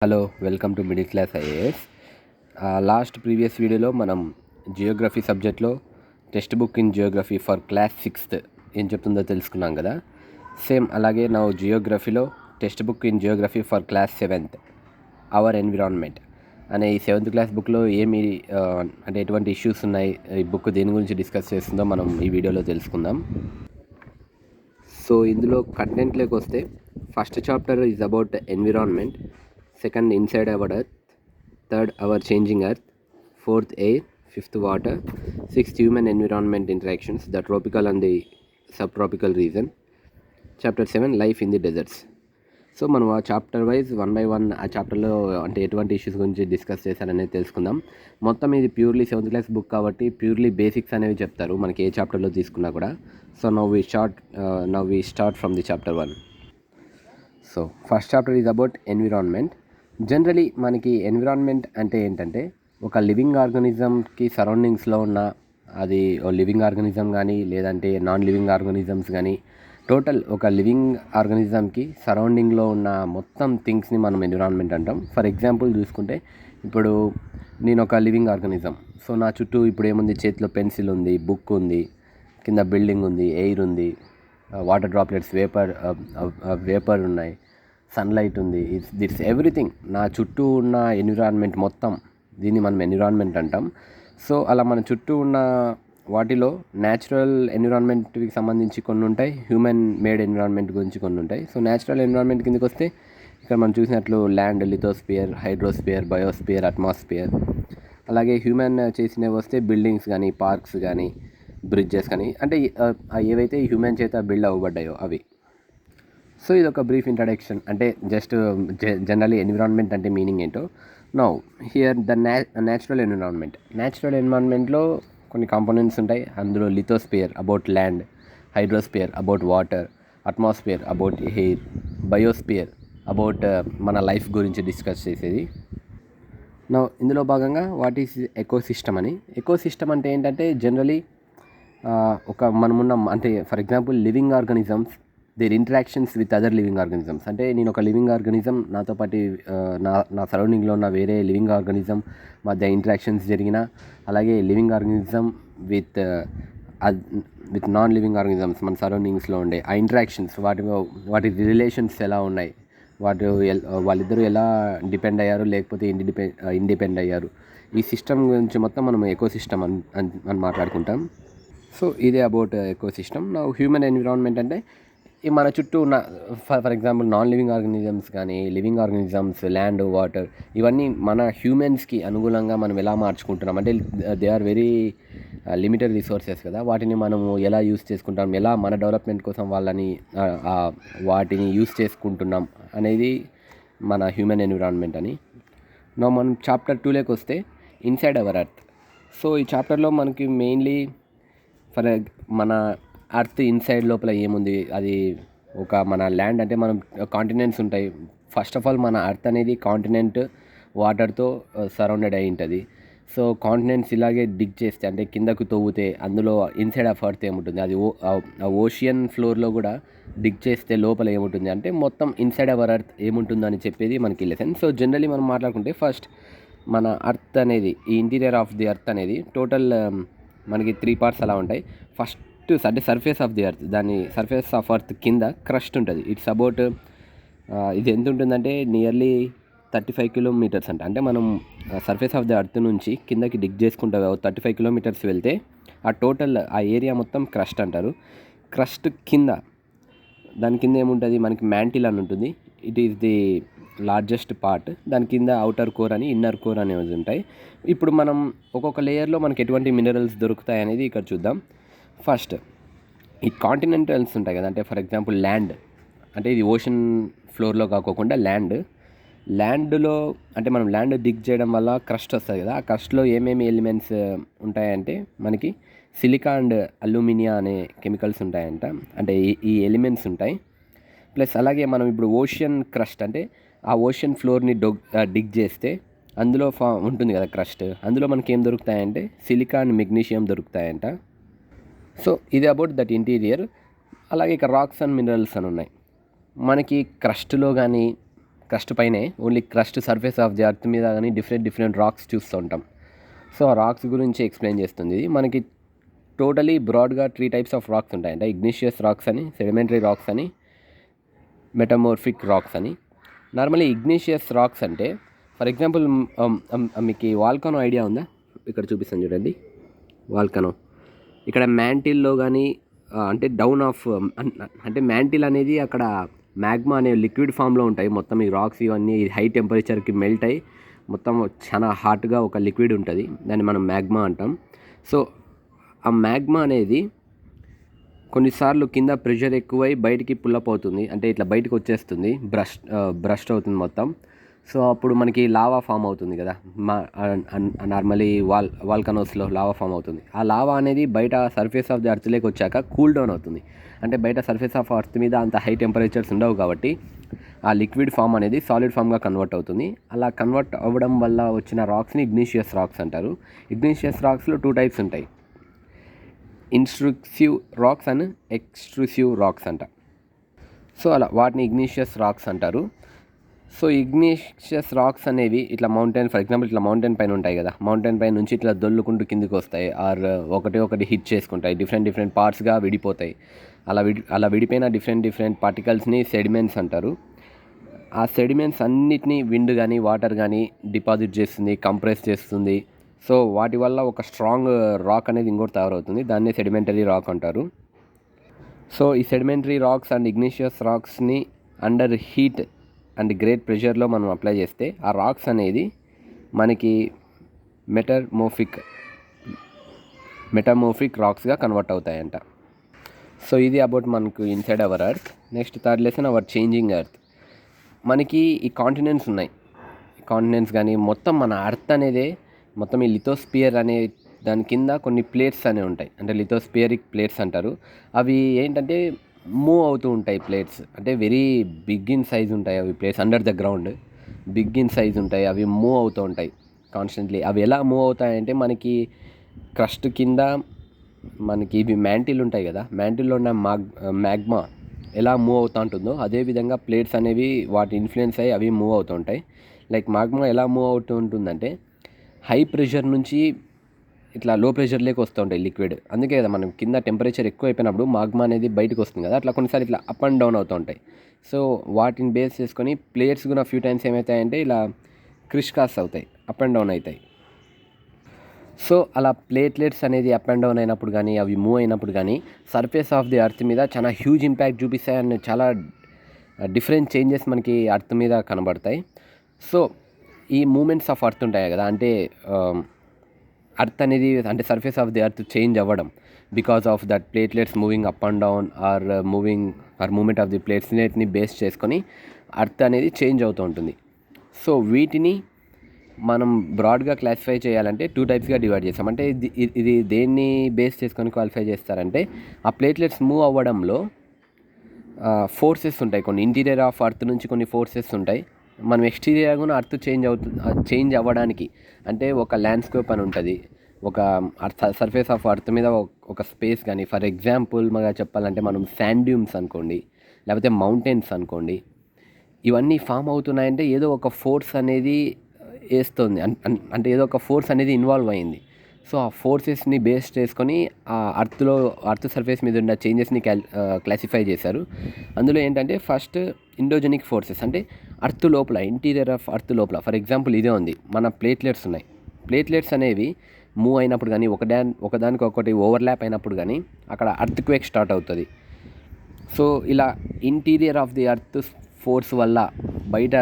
Hello, welcome to middle class IAS. Previous వీడియోలో మనం geography సబ్జెక్ట్లో text book in geography for class 6th ఏం చెప్తుందో తెలుసుకున్నాం కదా. సేమ్ అలాగే నా జియోగ్రఫీలో text book in geography for class 7th our environment అనే ఈ 7th క్లాస్ బుక్లో అంటే ఎటువంటి ఇష్యూస్ ఉన్నాయి, ఈ బుక్ దేని గురించి డిస్కస్ చేస్తుందో మనం ఈ వీడియోలో తెలుసుకుందాం. సో ఇందులో కంటెంట్లోకి వస్తే first chapter is about environment, second inside our earth, third our changing earth, fourth air, fifth water, sixth human environment interactions, the tropical and the subtropical region, chapter 7 life in the deserts. So మనం ఆ chapter wise 1 by 1 ఆ చాప్టర్లో అంటే ఎటువంటి issues గురించి discuss చేశారనేది తెలుసుకుందాం. మొత్తం ఇది ప్యూర్లీ 7th క్లాస్ బుక్ కాబట్టి ప్యూర్లీ బేసిక్స్ అనేవి చెప్తారు మనకి ఏ చాప్టర్లో తీసుకున్నా కూడా. So now we start from the chapter 1. So first chapter is about environment. Generally మనకి ఎన్విరాన్మెంట్ అంటే ఏంటంటే ఒక లివింగ్ ఆర్గానిజంకి సరౌండింగ్స్లో ఉన్న అది లివింగ్ ఆర్గానిజం కానీ లేదంటే నాన్ లివింగ్ ఆర్గానిజమ్స్ కానీ టోటల్ ఒక లివింగ్ ఆర్గానిజంకి సరౌండింగ్లో ఉన్న మొత్తం థింగ్స్ని మనం ఎన్విరాన్మెంట్ అంటాం. ఫర్ ఎగ్జాంపుల్ చూసుకుంటే ఇప్పుడు నేను ఒక లివింగ్ ఆర్గానిజం. సో నా చుట్టూ ఇప్పుడు ఏముంది, చేతిలో పెన్సిల్ ఉంది, బుక్ ఉంది, కింద బిల్డింగ్ ఉంది, ఎయిర్ ఉంది, వాటర్ డ్రాప్లెట్స్, వేపర్ ఉన్నాయి, సన్లైట్ ఉంది. That's everything. నా చుట్టూ ఉన్న ఎన్విరాన్మెంట్ మొత్తం దీన్ని మనం ఎన్విరాన్మెంట్ అంటాం. సో అలా మన చుట్టూ ఉన్న వాటిలో న్యాచురల్ ఎన్విరాన్మెంట్కి సంబంధించి కొన్ని ఉంటాయి, హ్యూమన్ మేడ్ ఎన్విరాన్మెంట్ గురించి కొన్ని ఉంటాయి. సో న్యాచురల్ ఎన్విరాన్మెంట్ కిందకి వస్తే ఇక్కడ మనం చూసినట్లు land, lithosphere, hydrosphere, biosphere, atmosphere. అలాగే హ్యూమన్ చేసినవి వస్తే బిల్డింగ్స్ కానీ, పార్క్స్ కానీ, బ్రిడ్జెస్ కానీ, అంటే ఏవైతే హ్యూమన్ చేత బిల్డ్ అవ్వబడ్డాయో అవి. సో ఇది ఒక బ్రీఫ్ ఇంట్రడక్షన్, అంటే జస్ట్ జనరల్లీ ఎన్విరాన్మెంట్ అంటే మీనింగ్ ఏంటో. నౌ హియర్ ద న్యాచురల్ ఎన్విరాన్మెంట్లో కొన్ని కాంపోనెంట్స్ ఉంటాయి. అందులో lithosphere about land, hydrosphere about water, atmosphere about air, biosphere about మన లైఫ్ గురించి డిస్కస్ చేసేది. నౌ ఇందులో భాగంగా వాట్ ఈస్ ఎకోసిస్టమ్ అని. ఎకోసిస్టమ్ అంటే ఏంటంటే జనరలీ ఒక మనమున్న అంటే for example living organisms, their interactions with other living organisms. అంటే నేను ఒక లివింగ్ ఆర్గానిజం, నాతో పాటు నా సరౌండింగ్లో ఉన్న వేరే లివింగ్ ఆర్గానిజం మధ్య ఇంటరాక్షన్స్ జరిగిన, అలాగే living organism with non living organisms మన సరౌండింగ్స్లో ఉండే ఆ ఇంటరాక్షన్స్, వాటి రిలేషన్స్ ఎలా ఉన్నాయి, వాళ్ళిద్దరూ ఎలా డిపెండ్ అయ్యారు లేకపోతే ఇండిపెండ్ అయ్యారు, ఈ సిస్టమ్ గురించి మొత్తం మనం ఎకోసిస్టమ్ అని మాట్లాడుకుంటాం. సో ఇదే అబౌట్ ఎకోసిస్టమ్. నా హ్యూమన్ ఎన్విరాన్మెంట్ అంటే మన చుట్టూ ఉన్న for example non living organisms కానీ, లివింగ్ ఆర్గానిజమ్స్, ల్యాండ్, వాటర్, ఇవన్నీ మన హ్యూమన్స్కి అనుగుణంగా మనం ఎలా మార్చుకుంటున్నాం, అంటే they are very limited resources కదా, వాటిని మనము ఎలా యూస్ చేసుకుంటాం, ఎలా మన డెవలప్మెంట్ కోసం వాటిని యూస్ చేసుకుంటున్నాం అనేది మన హ్యూమన్ ఎన్విరాన్మెంట్ అని. మనం చాప్టర్ 2లోకి వస్తే ఇన్సైడ్ అవర్ ఎర్త్. సో ఈ చాప్టర్లో మనకి మెయిన్లీ మన అర్త్ ఇన్సైడ్ లోపల ఏముంది, అది ఒక మన ల్యాండ్ అంటే మనం కాంటినెంట్స్ ఉంటాయి. ఫస్ట్ ఆఫ్ ఆల్ మన అర్త్ అనేది కాంటినెంట్ వాటర్తో సరౌండెడ్ అయి ఉంటుంది. సో కాంటినెంట్స్ ఇలాగే డిగ్ చేస్తే అంటే కిందకు తవ్వుతే అందులో ఇన్సైడ్ ఆఫ్ అర్త్ ఏముంటుంది, అది ఓషియన్ ఫ్లోర్లో కూడా డిగ్ చేస్తే లోపల ఏముంటుంది అంటే మొత్తం ఇన్సైడ్ అవర్ అర్త్ ఏముంటుందని చెప్పేది మనకి లెసన్. సో జనరలీ మనం మాట్లాడుకుంటే ఫస్ట్ మన అర్త్ అనేది, ఈ ఇంటీరియర్ ఆఫ్ ది అర్త్ అనేది టోటల్ మనకి 3 parts అలా ఉంటాయి. ఫస్ట్ అంటే సర్ఫేస్ ఆఫ్ ది ఎర్త్, దాని సర్ఫేస్ ఆఫ్ ఎర్త్ కింద క్రస్ట్ ఉంటుంది. ఇట్స్ అబౌట్ ఇది ఎంత ఉంటుందంటే నియర్లీ 35 kilometers అంట. అంటే మనం సర్ఫేస్ ఆఫ్ ది ఎర్త్ నుంచి కిందకి డిగ్ చేసుకుంటా 35 kilometers వెళ్తే ఆ టోటల్ ఆ ఏరియా మొత్తం క్రస్ట్ అంటారు. క్రస్ట్ కింద, దాని కింద ఏముంటుంది మనకి మ్యాంటిల్ అని ఉంటుంది. It is the largest part. దాని కింద అవుటర్ కోర్ అని, ఇన్నర్ కోర్ అనేవి ఉంటాయి. ఇప్పుడు మనం ఒక్కొక్క లేయర్లో మనకి ఎటువంటి మినరల్స్ దొరుకుతాయి అనేది ఇక్కడ చూద్దాం. ఫస్ట్ ఈ కాంటినెంటల్స్ ఉంటాయి కదా, అంటే ఫర్ ఎగ్జాంపుల్ ల్యాండ్, అంటే ఇది ఓషన్ ఫ్లోర్లో కాకోకుండా ల్యాండ్లో అంటే మనం ల్యాండ్ డిగ్ చేయడం వల్ల క్రస్ట్ వస్తుంది కదా, ఆ క్రస్ట్లో ఏమేమి ఎలిమెంట్స్ ఉంటాయంటే మనకి సిలికా అండ్ అల్యూమినియా అనే కెమికల్స్ ఉంటాయంట, అంటే ఈ ఎలిమెంట్స్ ఉంటాయి. ప్లస్ అలాగే మనం ఇప్పుడు ఓషన్ క్రస్ట్ అంటే ఆ ఓషన్ ఫ్లోర్ని డిగ్ చేస్తే అందులో ఉంటుంది కదా క్రస్ట్, అందులో మనకి ఏం దొరుకుతాయంటే సిలికా అండ్ మెగ్నీషియం దొరుకుతాయంట. సో ఇది అబౌట్ దట్ ఇంటీరియర్. అలాగే ఇక రాక్స్ అండ్ మినరల్స్ అని ఉన్నాయి. మనకి క్రస్ట్లో కానీ క్రస్ట్ పైనే only crust surface of the earth మీద కానీ డిఫరెంట్ రాక్స్ చూస్తూ ఉంటాం. సో ఆ రాక్స్ గురించి ఎక్స్ప్లెయిన్ చేస్తుంది. మనకి టోటలీ బ్రాడ్గా 3 టైప్స్ ఆఫ్ రాక్స్ ఉంటాయంట. ఇగ్నిషియస్ రాక్స్ అని, సెడిమెంటరీ రాక్స్ అని, మెటమోర్ఫిక్ రాక్స్ అని. నార్మల్లీ ఇగ్నిషియస్ రాక్స్ అంటే ఫర్ ఎగ్జాంపుల్ మీకు వాల్కనో ఐడియా ఉందా? ఇక్కడ చూపిస్తాను చూడండి. వాల్కనో ఇక్కడ మ్యాంటిల్లో కానీ అంటే డౌన్ ఆఫ్ అంటే మ్యాంటిల్ అనేది అక్కడ మ్యాగ్మా అనే లిక్విడ్ ఫామ్లో ఉంటాయి. మొత్తం ఈ రాక్స్ ఇవన్నీ హై టెంపరేచర్కి మెల్ట్ అయ్యి మొత్తం చాలా హాట్గా ఒక లిక్విడ్ ఉంటుంది. దాన్ని మనం మ్యాగ్మా అంటాం. సో ఆ మ్యాగ్మా అనేది కొన్నిసార్లు కింద ప్రెషర్ ఎక్కువై బయటికి పుల్లప్ అవుతుంది, అంటే ఇట్లా బయటకు వచ్చేస్తుంది, బ్రస్ట్ అవుతుంది మొత్తం. సో అప్పుడు మనకి లావా ఫామ్ అవుతుంది కదా, నార్మలీ వాల్కనోస్లో లావా ఫామ్ అవుతుంది. ఆ లావా అనేది బయట సర్ఫేస్ ఆఫ్ ది అర్త్లోకి వచ్చాక కూల్ డౌన్ అవుతుంది. అంటే బయట సర్ఫేస్ ఆఫ్ అర్త్ మీద అంత హై టెంపరేచర్స్ ఉండవు కాబట్టి ఆ లిక్విడ్ ఫామ్ అనేది సాలిడ్ ఫామ్గా కన్వర్ట్ అవుతుంది. అలా కన్వర్ట్ అవ్వడం వల్ల వచ్చిన రాక్స్ని ఇగ్నిషియస్ రాక్స్ అంటారు. ఇగ్నిషియస్ రాక్స్లో 2 టైప్స్ ఉంటాయి, ఇంట్రూసివ్ రాక్స్ అండ్ ఎక్స్ట్రూసివ్ రాక్స్ అంట. సో అలా వాటిని ఇగ్నిషియస్ రాక్స్ అంటారు. సో ఇగ్నిషియస్ రాక్స్ అనేవి ఇట్లా మౌంటైన్, ఫర్ ఎగ్జాంపుల్ ఇట్లా మౌంటైన్ పైన ఉంటాయి కదా, మౌంటైన్ పైన నుంచి ఇట్లా దొల్లుకుంటూ కిందికి వస్తాయి, ఆర్ ఒకటి హిట్ చేసుకుంటాయి, డిఫరెంట్ పార్ట్స్గా విడిపోతాయి. అలా విడిపోయిన డిఫరెంట్ పార్టికల్స్ని సెడిమెంట్స్ అంటారు. ఆ సెడిమెంట్స్ అన్నిటినీ విండ్ కానీ వాటర్ కానీ డిపాజిట్ చేస్తుంది, కంప్రెస్ చేస్తుంది. సో వాటి వల్ల ఒక స్ట్రాంగ్ రాక్ అనేది ఇంకోటి తయారవుతుంది, దాన్నే సెడిమెంటరీ రాక్ అంటారు. సో ఈ సెడిమెంటరీ రాక్స్ అండ్ ఇగ్నిషియస్ రాక్స్ని అండర్ హీట్ అండ్ గ్రేట్ ప్రెషర్లో మనం అప్లై చేస్తే ఆ రాక్స్ అనేది మనకి మెటమోర్ఫిక్ రాక్స్గా కన్వర్ట్ అవుతాయంట. సో ఇది అబౌట్ మనకు inside our earth. Next third lesson our changing earth. మనకి ఈ కాంటినెంట్స్ ఉన్నాయి, కాంటినెంట్స్ కానీ మొత్తం మన ఎర్త్ అనేది మొత్తం ఈ లిథోస్పియర్ అనే దాని కింద కొన్ని ప్లేట్స్ అనేవి ఉంటాయి, అంటే లిథోస్పియరిక్ ప్లేట్స్ అంటారు. అవి ఏంటంటే మూవ్ అవుతూ ఉంటాయి ప్లేట్స్, అంటే వెరీ బిగ్ ఇన్ సైజ్ ఉంటాయి అవి plates, under the ground big in size ఉంటాయి. అవి మూవ్ అవుతూ ఉంటాయి కాన్స్టెంట్లీ. అవి ఎలా మూవ్ అవుతాయంటే మనకి క్రస్ట్ కింద మనకి ఇవి మ్యాంటిల్ ఉంటాయి కదా, మ్యాంటిల్లో ఉన్న మ్యాగ్మా ఎలా మూవ్ అవుతూ ఉంటుందో అదేవిధంగా ప్లేట్స్ అనేవి వాటి ఇన్ఫ్లుయెన్స్ అయ్యి అవి మూవ్ అవుతూ ఉంటాయి. లైక్ మ్యాగ్మా ఎలా మూవ్ అవుతూ ఉంటుందంటే హై ప్రెషర్ నుంచి ఇట్లా లో ప్రెషర్లోకి వస్తూ ఉంటాయి లిక్విడ్. అందుకే కదా మనం కింద టెంపరేచర్ ఎక్కువ అయిపోయినప్పుడు మాగ్మా అనేది బయటకు వస్తుంది కదా, అట్లా కొన్నిసార్లు ఇట్లా అప్ అండ్ డౌన్ అవుతూ ఉంటాయి. సో వాటిని బేస్ చేసుకొని ప్లేట్స్ కూడా ఫ్యూ టైమ్స్ ఏమవుతాయంటే ఇలా క్రిష్కాస్ అవుతాయి, అప్ అండ్ డౌన్ అవుతాయి. సో అలా ప్లేట్లెట్స్ అనేది అప్ అండ్ డౌన్ అయినప్పుడు కానీ అవి మూవ్ అయినప్పుడు కానీ సర్ఫేస్ ఆఫ్ ది అర్త్ మీద చాలా హ్యూజ్ ఇంపాక్ట్ చూపిస్తాయి అండ్ చాలా డిఫరెంట్ చేంజెస్ మనకి అర్త్ మీద కనబడతాయి. సో ఈ మూమెంట్స్ ఆఫ్ అర్త్ ఉంటాయి కదా, అంటే అర్త్ అనేది అంటే surface of the earth change అవ్వడం because of that platelets moving up and down or movement of the ప్లేట్స్ని బేస్ చేసుకొని అర్త్ అనేది చేంజ్ అవుతూ ఉంటుంది. సో వీటిని మనం బ్రాడ్గా క్లాసిఫై చేయాలంటే 2 టైప్స్గా డివైడ్ చేస్తాం. అంటే ఇది దేన్ని బేస్ చేసుకొని క్వాలిఫై చేస్తారంటే ఆ ప్లేట్లెట్స్ మూవ్ అవ్వడంలో ఫోర్సెస్ ఉంటాయి, కొన్ని ఇంటీరియర్ ఆఫ్ అర్త్ నుంచి కొన్ని ఫోర్సెస్ ఉంటాయి. మనం ఎక్స్టీరియర్ కూడా అర్త్ చేంజ్ అవ్వడానికి అంటే ఒక ల్యాండ్స్కేప్ అని ఉంటుంది, ఒక సర్ఫేస్ ఆఫ్ అర్త్ మీద ఒక స్పేస్ కానీ, ఫర్ ఎగ్జాంపుల్ మనగా చెప్పాలంటే మనం శాండ్ డ్యూన్స్ అనుకోండి, లేకపోతే మౌంటైన్స్ అనుకోండి, ఇవన్నీ ఫామ్ అవుతున్నాయంటే ఏదో ఒక ఫోర్స్ అనేది వేస్తుంది, అంటే ఏదో ఒక ఫోర్స్ అనేది ఇన్వాల్వ్ అయింది. సో ఆ ఫోర్సెస్ని బేస్ చేసుకొని ఆ అర్త్ సర్ఫేస్ మీద ఉన్న చేంజెస్ని క్లాసిఫై చేశారు. అందులో ఏంటంటే ఫస్ట్ ఎండోజెనిక్ ఫోర్సెస్, అంటే అర్త్ లోపల ఇంటీరియర్ ఆఫ్ అర్త్ లోపల, ఫర్ ఎగ్జాంపుల్ ఇదే ఉంది, మన ప్లేట్లెట్స్ ఉన్నాయి. ప్లేట్లెట్స్ అనేవి మూవ్ అయినప్పుడు కానీ ఒకదానికొకటి ఓవర్లాప్ అయినప్పుడు కానీ అక్కడ అర్త్ క్వేక్ స్టార్ట్ అవుతుంది. సో ఇలా interior of the earth force వల్ల బయట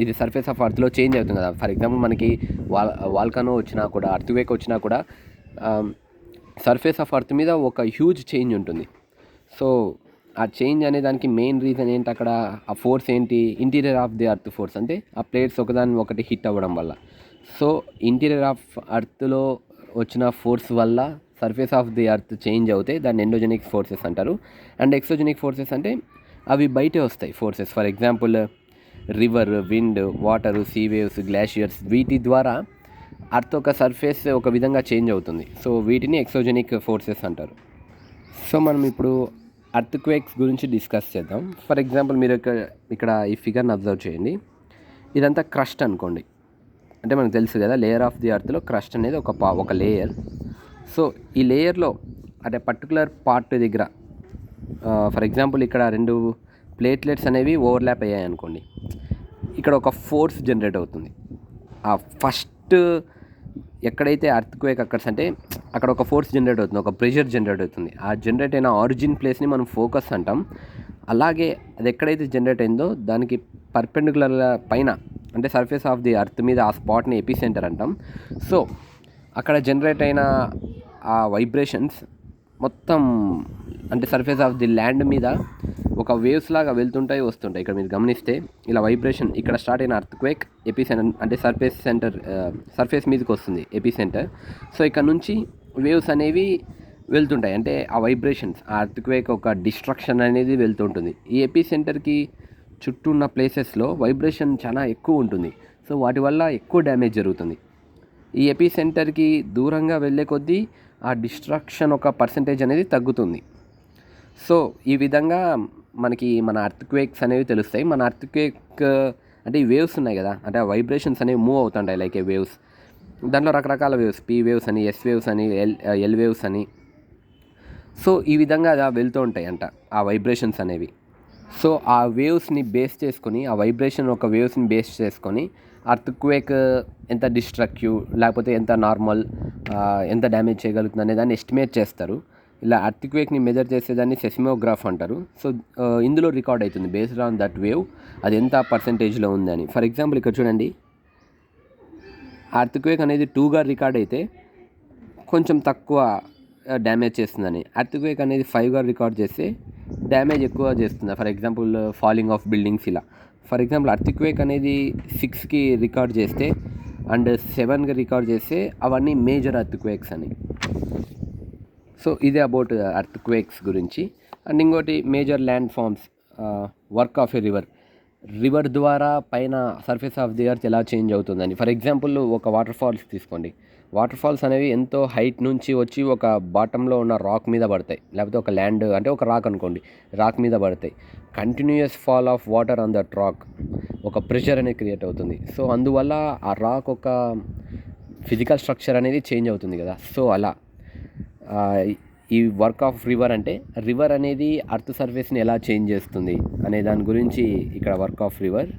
ఇది సర్ఫేస్ ఆఫ్ అర్త్లో చేంజ్ అవుతుంది కదా. ఫర్ ఎగ్జాంపుల్ మనకి వాల్కనో వచ్చినా కూడా, అర్త్ క్వేక్ వచ్చినా కూడా సర్ఫేస్ ఆఫ్ అర్త్ మీద ఒక హ్యూజ్ చేంజ్ ఉంటుంది. సో ఆ చేంజ్ అనే దానికి మెయిన్ రీజన్ ఏంటి, అక్కడ ఆ ఫోర్స్ ఏంటి, interior of the earth force, అంటే ఆ ప్లేట్స్ ఒకదాని ఒకటి హిట్ అవ్వడం వల్ల. సో ఇంటీరియర్ ఆఫ్ అర్త్లో వచ్చిన ఫోర్స్ వల్ల surface of the earth change అవుతాయి, దాన్ని ఎండోజెనిక్ ఫోర్సెస్ అంటారు. అండ్ ఎక్సోజెనిక్ ఫోర్సెస్ అంటే అవి బయటే వస్తాయి forces, for example river, wind, water, sea waves, glaciers, వీటి ద్వారా అర్త్ ఒక సర్ఫేస్ ఒక విధంగా చేంజ్ అవుతుంది. సో వీటిని ఎక్సోజెనిక్ ఫోర్సెస్ అంటారు. సో మనం ఇప్పుడు అర్త్క్వేక్స్ గురించి డిస్కస్ చేద్దాం. ఫర్ ఎగ్జాంపుల్ మీరు ఇక్కడ ఈ ఫిగర్ని అబ్జర్వ్ చేయండి. ఇదంతా క్రస్ట్ అనుకోండి. అంటే మనకు తెలుసు కదా, లేయర్ ఆఫ్ ది అర్త్లో క్రస్ట్ అనేది ఒక లేయర్. సో ఈ లేయర్లో అంటే పర్టికులర్ పార్ట్ దగ్గర ఫర్ ఎగ్జాంపుల్ ఇక్కడ 2 ప్లేట్లెట్స్ అనేవి ఓవర్లాప్ అయ్యాయి అనుకోండి. ఇక్కడ ఒక ఫోర్స్ జనరేట్ అవుతుంది. ఆ ఫస్ట్ ఎక్కడైతే అర్త్క్వేక్ అక్కర్స్ అంటే అక్కడ ఒక ఫోర్స్ జనరేట్ అవుతుంది, ఒక ప్రెషర్ జనరేట్ అవుతుంది. ఆ జనరేట్ అయిన ఆరిజిన్ ప్లేస్ని మనం ఫోకస్ అంటాం. అలాగే అది ఎక్కడైతే జనరేట్ అయిందో దానికి పర్పెండిక్యులర్ పైన అంటే సర్ఫేస్ ఆఫ్ ది అర్త్ మీద ఆ స్పాట్ని ఎపిసెంటర్ అంటాం. సో అక్కడ జనరేట్ అయిన ఆ వైబ్రేషన్స్ మొత్తం అంటే సర్ఫేస్ ఆఫ్ ది ల్యాండ్ మీద ఒక వేవ్స్ లాగా వెళ్తుంటాయి, వస్తుంటాయి. ఇక్కడ మీరు గమనిస్తే ఇలా వైబ్రేషన్ ఇక్కడ స్టార్ట్ అయిన అర్త్క్వేక్ ఎపిసెంటర్ అంటే సర్ఫేస్ మీదకి వస్తుంది ఎపిసెంటర్. సో ఇక్కడ నుంచి వేవ్స్ అనేవి వెళ్తుంటాయి. అంటే ఆ వైబ్రేషన్స్ ఆ అర్త్క్వేక్ ఒక డిస్ట్రక్షన్ అనేది వెళ్తుంటుంది. ఈ ఎపిసెంటర్కి చుట్టూ ఉన్న ప్లేసెస్లో వైబ్రేషన్ చాలా ఎక్కువ ఉంటుంది. సో వాటి వల్ల ఎక్కువ డ్యామేజ్ జరుగుతుంది. ఈ ఎపిసెంటర్కి దూరంగా వెళ్ళే కొద్దీ ఆ డిస్ట్రక్షన్ ఒక పర్సంటేజ్ అనేది తగ్గుతుంది. సో ఈ విధంగా మనకి మన అర్త్క్వేక్స్ అనేవి తెలుస్తాయి. మన అర్త్క్వేక్ అంటే ఈ వేవ్స్ ఉన్నాయి కదా, అంటే ఆ వైబ్రేషన్స్ అనేవి మూవ్ అవుతుంటాయి లైక్ ఏ వేవ్స్. దాంట్లో రకరకాల వేవ్స్, పీ వేవ్స్ అని, ఎస్ వేవ్స్ అని, ఎల్ వేవ్స్ అని. సో ఈ విధంగా అలా వెళ్తూ ఉంటాయి అంట ఆ వైబ్రేషన్స్ అనేవి. సో ఆ వేవ్స్ని బేస్ చేసుకొని, ఆ వైబ్రేషన్ ఒక వేవ్స్ని బేస్ చేసుకొని అర్త్క్వేక్ ఎంత డిస్ట్రక్టివ్ లేకపోతే ఎంత నార్మల్, ఎంత డ్యామేజ్ చేయగలుగుతుంది అనే దాన్ని ఎస్టిమేట్ చేస్తారు. ఇలా అర్త్క్వేక్ని మెజర్ చేసేదాన్ని సెస్మోగ్రాఫ్ అంటారు. సో ఇందులో రికార్డ్ అవుతుంది బేస్డ్ ఆన్ దట్ వేవ్ అది ఎంత పర్సంటేజ్లో ఉందని. ఫర్ ఎగ్జాంపుల్ ఇక్కడ చూడండి, అర్త్క్వేక్ అనేది 2గా రికార్డ్ అయితే కొంచెం తక్కువ డ్యామేజ్ చేస్తుందని, అర్త్క్వేక్ అనేది 5గా రికార్డ్ చేస్తే డ్యామేజ్ ఎక్కువ చేస్తుంది. For example falling of buildings ఇలా. ఫర్ ఎగ్జాంపుల్ అర్త్క్వేక్ అనేది 6కి రికార్డ్ చేస్తే అండ్ 7కి రికార్డ్ చేస్తే అవన్నీ మేజర్ అర్త్క్వేక్స్ అని. సో ఇదే అబౌట్ అర్త్క్వేక్స్ గురించి. అండ్ ఇంకోటి major land forms, work of a river ద్వారా పైన సర్ఫేస్ ఆఫ్ ది ఎర్త్ ఎలా చేంజ్ అవుతుందని. ఫర్ ఎగ్జాంపుల్ ఒక వాటర్ ఫాల్స్ తీసుకోండి. వాటర్ ఫాల్స్ అనేవి ఎంతో హైట్ నుంచి వచ్చి ఒక బాటంలో ఉన్న రాక్ మీద పడతాయి, లేకపోతే ఒక ల్యాండ్ అంటే ఒక రాక్ అనుకోండి, రాక్ మీద పడతాయి. Continuous fall of water on that rock, ఒక ప్రెషర్ అనేది క్రియేట్ అవుతుంది. సో అందువల్ల ఆ రాక్ ఒక ఫిజికల్ స్ట్రక్చర్ అనేది చేంజ్ అవుతుంది కదా. సో అలా ఈ వర్క్ ఆఫ్ రివర్ అనేది అర్త్ సర్ఫేస్ని ఎలా చేంజ్ చేస్తుంది అనే దాని గురించి ఇక్కడ వర్క్ ఆఫ్ రివర్.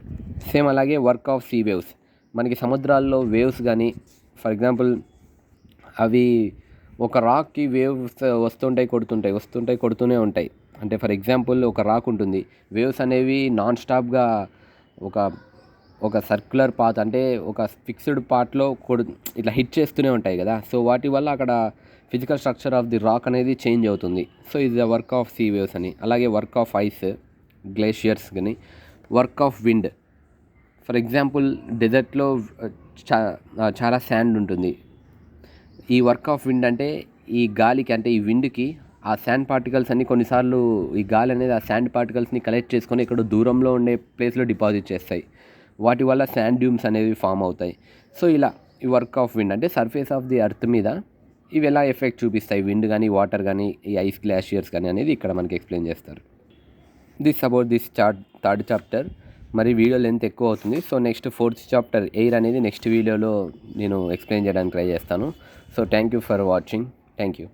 సేమ్ అలాగే వర్క్ ఆఫ్ సీ వేవ్స్. మనకి సముద్రాల్లో వేవ్స్ కానీ ఫర్ ఎగ్జాంపుల్ అవి ఒక రాక్కి వేవ్స్ వస్తుంటాయి కొడుతూనే ఉంటాయి. అంటే ఫర్ ఎగ్జాంపుల్ ఒక రాక్ ఉంటుంది, వేవ్స్ అనేవి నాన్ స్టాప్గా ఒక సర్క్యులర్ పాత్ అంటే ఒక ఫిక్స్డ్ పార్ట్లో ఇట్లా హిట్ చేస్తూనే ఉంటాయి కదా. సో వాటి వల్ల అక్కడ physical structure of the rock అనేది చేంజ్ అవుతుంది. సో ఇది the work of sea waves అని. అలాగే వర్క్ ఆఫ్ ఐస్, గ్లేషియర్స్ కానీ. Work of wind, for example డెజర్ట్లో చాలా శాండ్ ఉంటుంది. ఈ వర్క్ ఆఫ్ విండ్ అంటే ఈ గాలికి అంటే ఈ విండ్కి ఆ శాండ్ పార్టికల్స్ అన్ని కొన్నిసార్లు ఈ గాలి అనేది ఆ శాండ్ పార్టికల్స్ని కలెక్ట్ చేసుకొని ఇక్కడ దూరంలో ఉండే ప్లేస్లో డిపాజిట్ చేస్తాయి. వాటి వల్ల శాండ్ డ్యూమ్స్ అనేవి ఫామ్ అవుతాయి. సో ఇలా ఈ వర్క్ ఆఫ్ విండ్ అంటే సర్ఫేస్ ఆఫ్ ది ఎర్త్ మీద ఇవి ఎలా ఎఫెక్ట్ చూపిస్తాయి, విండ్ కానీ వాటర్ కానీ ఈ ఐస్ గ్లాషియర్స్ కానీ అనేది ఇక్కడ మనకి ఎక్స్ప్లెయిన్ చేస్తారు. This about this third chapter. మరి వీడియో లెంత్ ఎక్కువ అవుతుంది. So next 4th chapter air అనేది నెక్స్ట్ వీడియోలో నేను ఎక్స్ప్లెయిన్ చేయడానికి ట్రై చేస్తాను. So thank you for watching. Thank you.